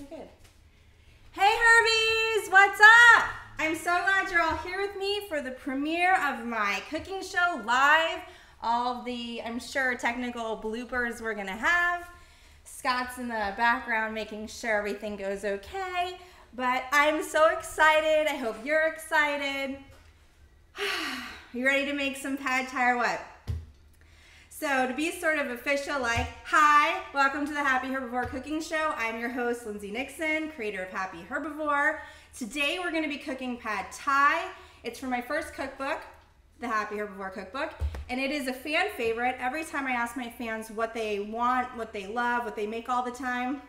Okay, good. Hey Herbies, what's up? I'm so glad you're all here with me for the premiere of my cooking show live. All of the, I'm sure, technical bloopers we're gonna have. Scott's in the background making sure everything goes okay. But I'm so excited. I hope you're excited. You ready to make some pad thai or what? So to be sort of official, like, hi, welcome to the Happy Herbivore Cooking Show. I'm your host, Lindsay Nixon, creator of Happy Herbivore. Today we're gonna be cooking pad thai. It's from my first cookbook, the Happy Herbivore Cookbook, and it is a fan favorite. Every time I ask my fans what they want, what they love, what they make all the time,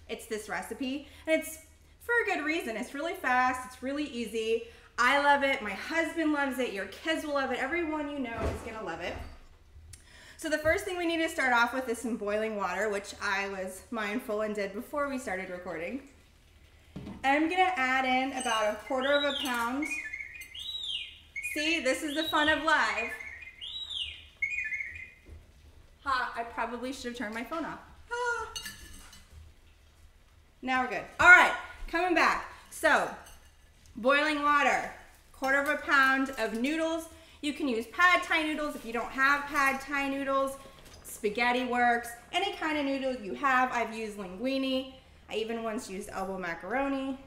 it's this recipe, and it's for a good reason. It's really fast, it's really easy. I love it, my husband loves it, your kids will love it, everyone you know is gonna love it. So the first thing we need to start off with is some boiling water, which I was mindful and did before we started recording. And I'm gonna add in about 1/4 pound. See, this is the fun of live. Ha, I probably should have turned my phone off. Ah. Now we're good. All right, coming back. So, boiling water, 1/4 pound of noodles. You can use pad thai noodles if you don't have pad thai noodles. Spaghetti works. Any kind of noodle you have. I've used linguine. I even once used elbow macaroni.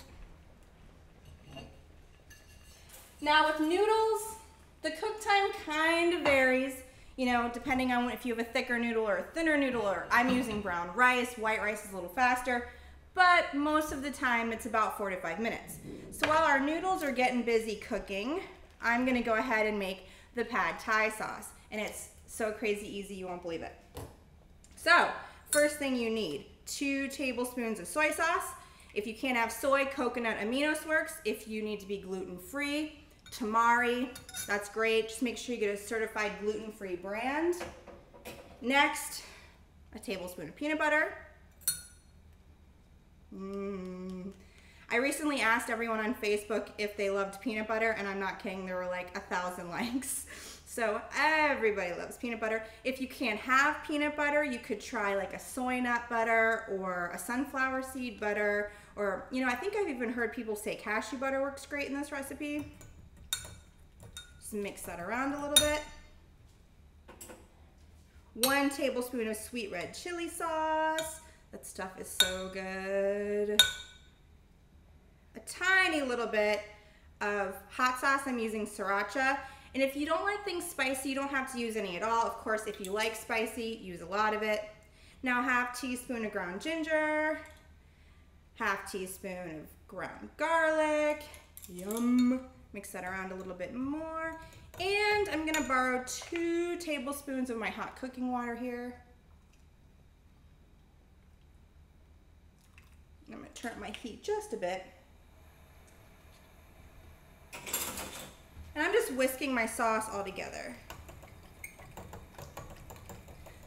Now with noodles, the cook time kind of varies, you know, depending on if you have a thicker noodle or a thinner noodle, or I'm using brown rice. White rice is a little faster, but most of the time it's about 4 to 5 minutes. So while our noodles are getting busy cooking, I'm gonna go ahead and make the pad thai sauce. And it's so crazy easy, you won't believe it. So, first thing you need, 2 tablespoons of soy sauce. If you can't have soy, coconut aminos works. If you need to be gluten-free, tamari, that's great. Just make sure you get a certified gluten-free brand. Next, a tablespoon of peanut butter. I recently asked everyone on Facebook if they loved peanut butter, and I'm not kidding, there were like 1,000 likes. So everybody loves peanut butter. If you can't have peanut butter, you could try like a soy nut butter or a sunflower seed butter, or, you know, I think I've even heard people say cashew butter works great in this recipe. Just mix that around a little bit. 1 tablespoon of sweet red chili sauce. That stuff is so good. A tiny little bit of hot sauce. I'm using sriracha. And if you don't like things spicy, you don't have to use any at all. Of course, if you like spicy, use a lot of it. Now 1/2 teaspoon of ground ginger, 1/2 teaspoon of ground garlic. Yum. Mix that around a little bit more. And I'm gonna borrow 2 tablespoons of my hot cooking water here. I'm gonna turn up my heat just a bit. And I'm just whisking my sauce all together.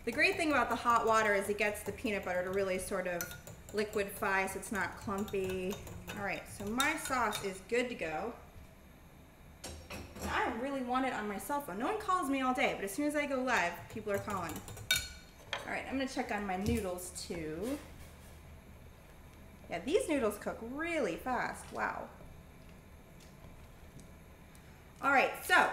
The great thing about the hot water is it gets the peanut butter to really sort of liquefy so it's not clumpy. All right, so my sauce is good to go. I really want it on my cell phone. No one calls me all day, but as soon as I go live, people are calling. All right, I'm gonna check on my noodles too. Yeah, these noodles cook really fast, wow. All right, so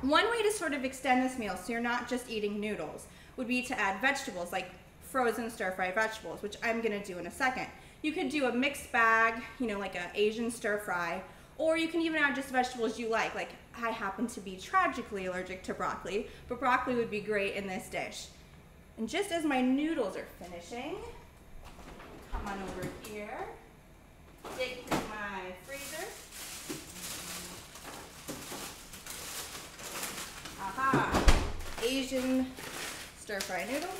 one way to sort of extend this meal so you're not just eating noodles would be to add vegetables, like frozen stir-fried vegetables, which I'm gonna do in a second. You could do a mixed bag, you know, like an Asian stir-fry, or you can even add just vegetables you like. Like I happen to be tragically allergic to broccoli, but broccoli would be great in this dish. And just as my noodles are finishing, come on over here, dig through my freezer. Aha, Asian stir-fry noodles.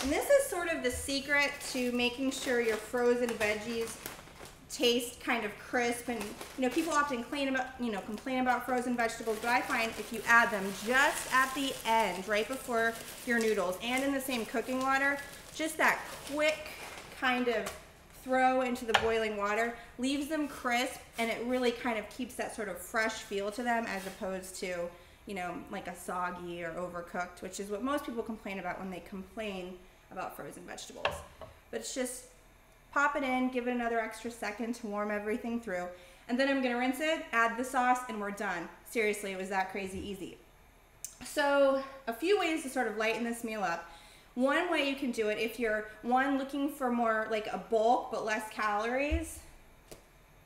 And this is sort of the secret to making sure your frozen veggies taste kind of crisp. And, you know, people often complain about frozen vegetables, but I find if you add them just at the end, right before your noodles, and in the same cooking water, just that quick kind of throw into the boiling water leaves them crisp, and it really kind of keeps that sort of fresh feel to them, as opposed to, you know, like a soggy or overcooked, which is what most people complain about when they complain about frozen vegetables. But it's just pop it in, give it another extra second to warm everything through, and then I'm gonna rinse it, add the sauce, and we're done. Seriously, it was that crazy easy. So a few ways to sort of lighten this meal up. One way you can do it, if you're looking for more like a bulk but less calories,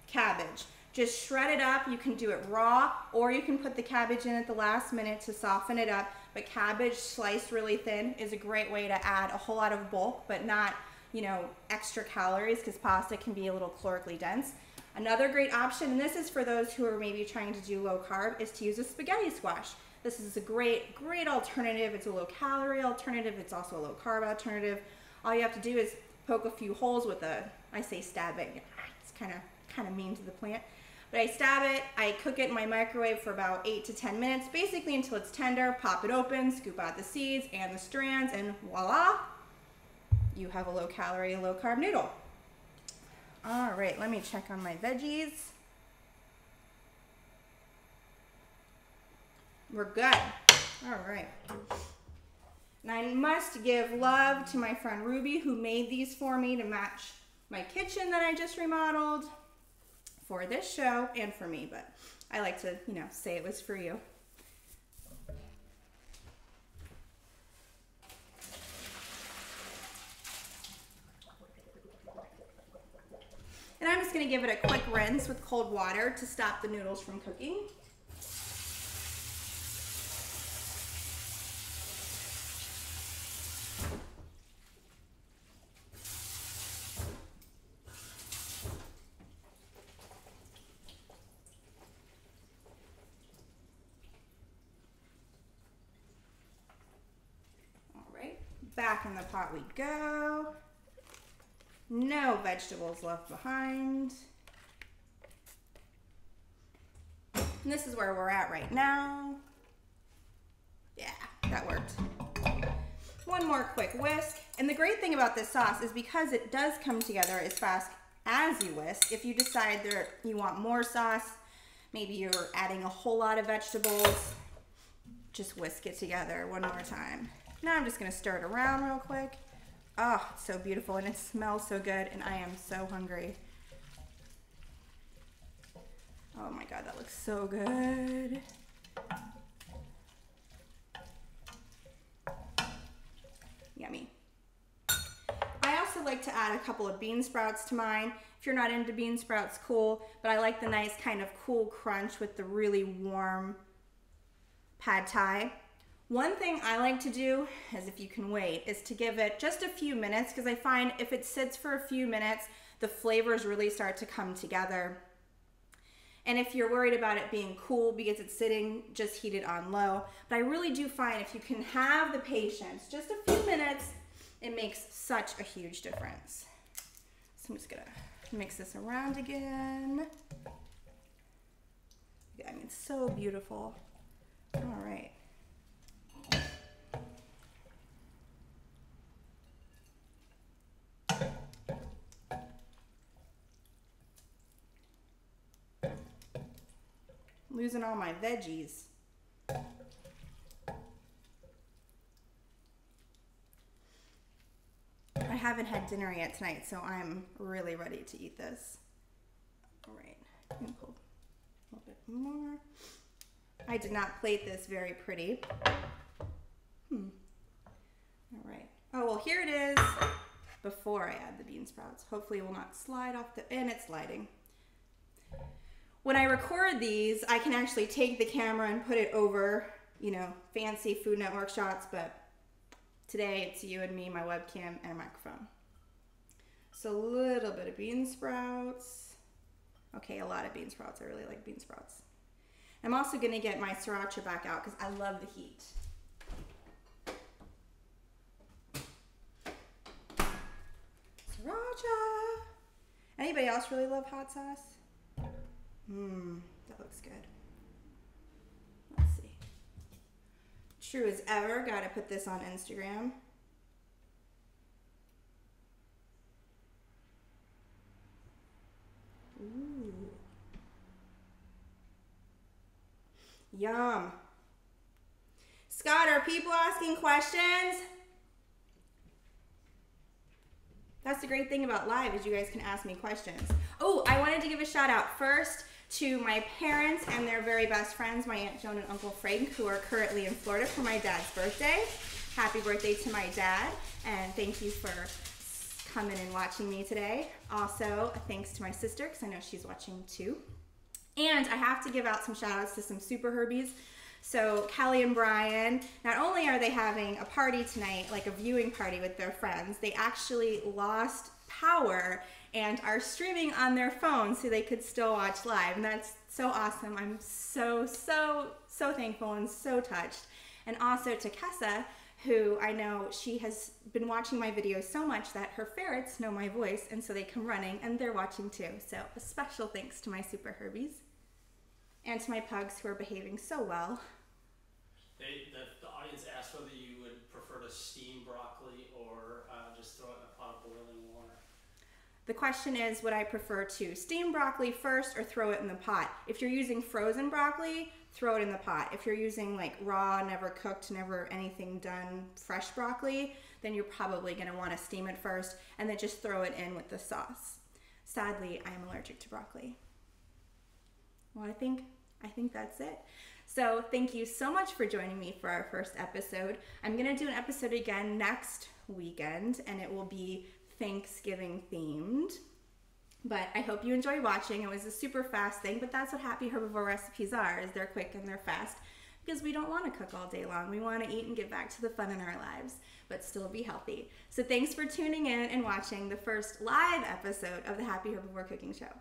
cabbage. Just shred it up. You can do it raw, or you can put the cabbage in at the last minute to soften it up. But cabbage sliced really thin is a great way to add a whole lot of bulk, but not, you know, extra calories, because pasta can be a little calorically dense. Another great option, and this is for those who are maybe trying to do low carb, is to use a spaghetti squash. This is a great alternative. It's a low calorie alternative. It's also a low carb alternative. All you have to do is poke a few holes with I say stab it. It's kind of mean to the plant. But I stab it, I cook it in my microwave for about 8 to 10 minutes, basically until it's tender. Pop it open, scoop out the seeds and the strands, and voila, you have a low calorie, low carb noodle. All right, let me check on my veggies. We're good. All right. And I must give love to my friend Ruby, who made these for me to match my kitchen that I just remodeled for this show and for me, but I like to, you know, say it was for you. And I'm just going to give it a quick rinse with cold water to stop the noodles from cooking. Back in the pot we go. No vegetables left behind. And this is where we're at right now. Yeah, that worked. One more quick whisk. And the great thing about this sauce is because it does come together as fast as you whisk, if you decide that you want more sauce, maybe you're adding a whole lot of vegetables, just whisk it together one more time. Now I'm just gonna stir it around real quick. Oh, it's so beautiful and it smells so good, and I am so hungry. Oh my God, that looks so good. Yummy. I also like to add a couple of bean sprouts to mine. If you're not into bean sprouts, cool, but I like the nice kind of cool crunch with the really warm pad thai. One thing I like to do, as if you can wait, is to give it just a few minutes, because I find if it sits for a few minutes, the flavors really start to come together. And if you're worried about it being cool because it's sitting, just heat it on low. But I really do find if you can have the patience, just a few minutes, it makes such a huge difference. So I'm just gonna mix this around again. Yeah, I mean, it's so beautiful. All right. Losing all my veggies. I haven't had dinner yet tonight, so I'm really ready to eat this. All right, I'm gonna pull a little bit more. I did not plate this very pretty. All right. Oh, well, here it is before I add the bean sprouts. Hopefully it will not slide off and it's sliding. When I record these, I can actually take the camera and put it over, you know, fancy Food Network shots, but today it's you and me, my webcam, and a microphone. So a little bit of bean sprouts. Okay, a lot of bean sprouts. I really like bean sprouts. I'm also going to get my sriracha back out because I love the heat. Sriracha! Anybody else really love hot sauce? That looks good. Let's see. True as ever, gotta put this on Instagram. Ooh. Yum. Scott, are people asking questions? That's the great thing about live is you guys can ask me questions. Oh, I wanted to give a shout out first to my parents and their very best friends, my Aunt Joan and Uncle Frank, who are currently in Florida for my dad's birthday. Happy birthday to my dad, and thank you for coming and watching me today. Also, thanks to my sister, because I know she's watching too. And I have to give out some shout outs to some super Herbies. So Kelly and Brian, not only are they having a party tonight, like a viewing party with their friends, they actually lost power and are streaming on their phone so they could still watch live. And that's so awesome. I'm so thankful and so touched. And also to Kessa, who I know she has been watching my videos so much that her ferrets know my voice, and so they come running and they're watching too. So a special thanks to my super Herbies and to my pugs who are behaving so well. The audience asked whether you would prefer to steam broccoli or just throw it in a pot of boiling water. The question is, would I prefer to steam broccoli first or throw it in the pot? If you're using frozen broccoli, throw it in the pot. If you're using like raw, never cooked, never anything done, fresh broccoli, then you're probably gonna wanna steam it first and then just throw it in with the sauce. Sadly, I am allergic to broccoli. Well, I think that's it. So thank you so much for joining me for our first episode. I'm gonna do an episode again next weekend, and it will be Thanksgiving themed. But I hope you enjoy watching. It was a super fast thing, but that's what happy herbivore recipes are, is they're quick and they're fast, because we don't want to cook all day long. We want to eat and get back to the fun in our lives, but still be healthy. So thanks for tuning in and watching the first live episode of the Happy Herbivore Cooking Show.